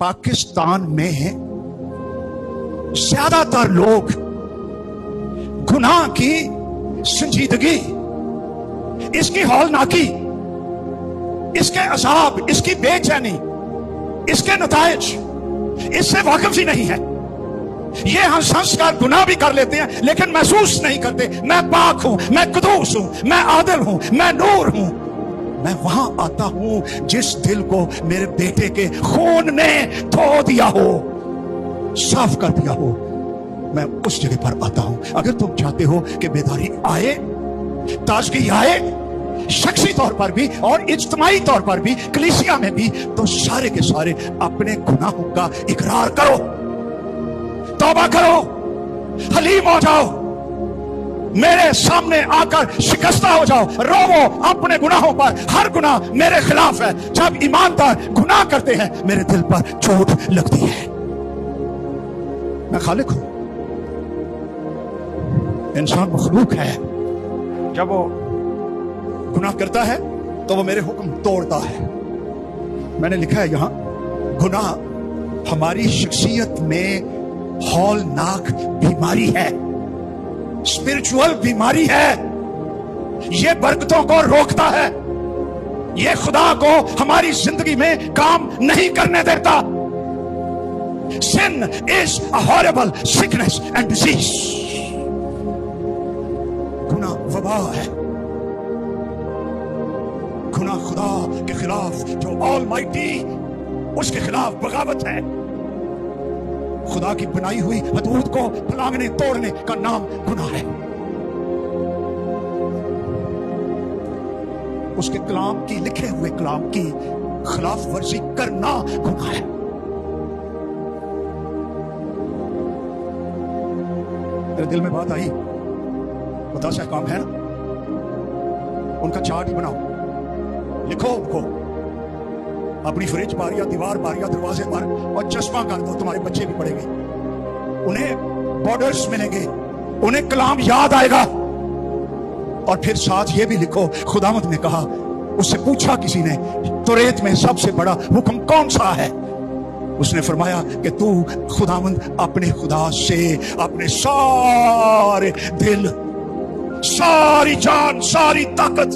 पाकिस्तान में ज्यादातर लोग गुनाह की संजीदगी, इसकी हौलनाकी, इसके अजाब, इसकी बेचैनी, इसके नताइज इससे वाकिफ ही नहीं है। ये हम संस्कार गुनाह भी कर लेते हैं लेकिन महसूस नहीं करते। मैं पाक हूं, मैं कुदूस हूं, मैं आदिल हूं, मैं नूर हूं। मैं वहां आता हूं जिस दिल को मेरे बेटे के खून ने धो दिया हो, साफ कर दिया हो। मैं उस जगह पर आता हूं। अगर तुम चाहते हो कि बेदारी आए, ताजगी आए, शख्सी तौर पर भी और इज्तिमाई तौर पर भी, कलीसिया में भी, तो सारे के सारे अपने गुनाहों का इकरार करो, तौबा करो, हलीम हो जाओ, मेरे सामने आकर शिकस्ता हो जाओ, रोवो अपने गुनाहों पर। हर गुनाह मेरे खिलाफ है। जब ईमानदार गुनाह करते हैं मेरे दिल पर चोट लगती है। मैं खालिक हूं, इंसान मखलूक है। जब वो गुनाह करता है तो वो मेरे हुक्म तोड़ता है। मैंने लिखा है यहां, गुनाह हमारी शख्सियत में हौलनाक बीमारी है, स्पिरिचुअल बीमारी है। ये बरकतों को रोकता है, ये खुदा को हमारी जिंदगी में काम नहीं करने देता। Sin is a horrible sickness and disease. गुनाह वबा है। गुनाह खुदा के खिलाफ, जो ऑलमाइटी, उसके खिलाफ बगावत है। खुदा की बनाई हुई हदूद को फलांगने तोड़ने का नाम गुनाह है। उसके कलाम की, लिखे हुए कलाम की खिलाफ वर्जी करना गुनाह है। मेरे दिल में बात आई, बताशा काम है ना, उनका चार्ट ही बनाओ, लिखो उनको अपनी फ्रिज पर या दीवार पर या दरवाजे पर, और चश्मा कर दो, तुम्हारे बच्चे भी पढ़ेंगे, उन्हें बॉर्डर्स मिलेंगे, उन्हें कलाम याद आएगा। और फिर साथ ये भी लिखो, खुदावंद ने कहा, उससे पूछा किसी ने, तौरात में सबसे बड़ा हुक्म कौन सा है? उसने फरमाया कि तू खुदावंद अपने खुदा से अपने सारे दिल, सारी जान, सारी ताकत,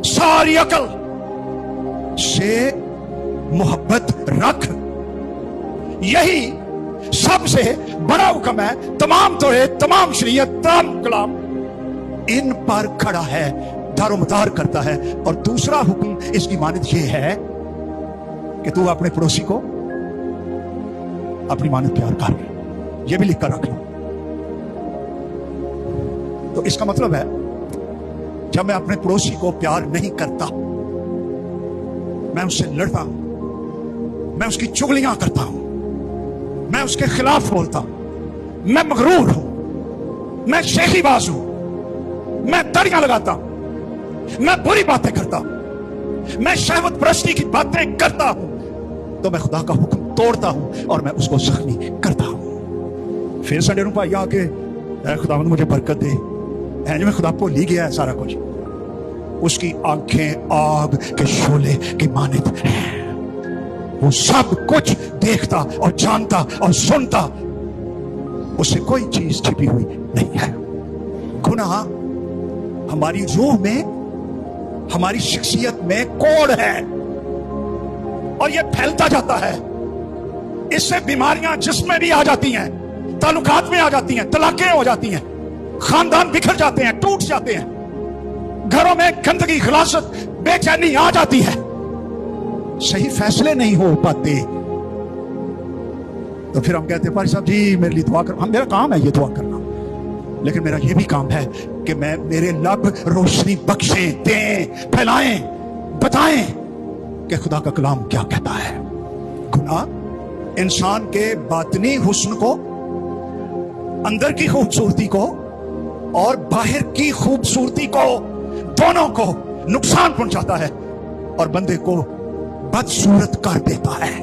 सारी अकल से मोहब्बत रख। यही सबसे बड़ा हुक्म है। तमाम तौरात, तमाम शरीयत, तमाम कलाम इन पर खड़ा है, दारोमदार करता है। और दूसरा हुक्म इसकी मानद यह है कि तू अपने पड़ोसी को अपनी मानद प्यार कर। यह भी लिख कर रख लो। तो इसका मतलब है, जब मैं अपने पड़ोसी को प्यार नहीं करता, मैं उससे लड़ता हूं, मैं उसकी चुगलियां करता हूं, मैं उसके खिलाफ बोलता हूं, मैं मगरूर हूं, मैं शेखीबाज हूं, मैं दरियां लगाता हूं, मैं बुरी बातें करता हूं, मैं शहवत परस्ती की बातें करता हूं, तो मैं खुदा का हुक्म तोड़ता हूं और मैं उसको जख्मी करता हूं। फिर संडे नूं भाई आके, ऐ खुदावंद मुझे बरकत दे, ऐ जिवें खुदा भुल ही गया है सारा कुछ। उसकी आंखें आग के शोले की मानित हैं। वो सब कुछ देखता और जानता और सुनता, उससे कोई चीज छिपी हुई नहीं है। गुनाह हमारी रूह में, हमारी शख्सियत में कोड़ है और ये फैलता जाता है। इससे बीमारियां जिस्म में भी आ जाती हैं, ताल्लुकात में आ जाती हैं, तलाकें हो जाती हैं, खानदान बिखर जाते हैं, टूट जाते हैं, घरों में गंदगी, खलासत, बेचैनी आ जाती है, सही फैसले नहीं हो पाते। तो फिर हम कहते हैं, भाई साहब जी मेरे लिए दुआ करो। हम, मेरा काम है ये दुआ करना, लेकिन मेरा ये भी काम है कि मैं, मेरे लब रोशनी बख्शें, दें, फैलाएं, बताएं कि खुदा का कलाम क्या कहता है। गुनाह इंसान के बातनी हुस्न को, अंदर की खूबसूरती को और बाहर की खूबसूरती को, दोनों को नुकसान पहुंचाता है और बंदे को बदसूरत कर देता है।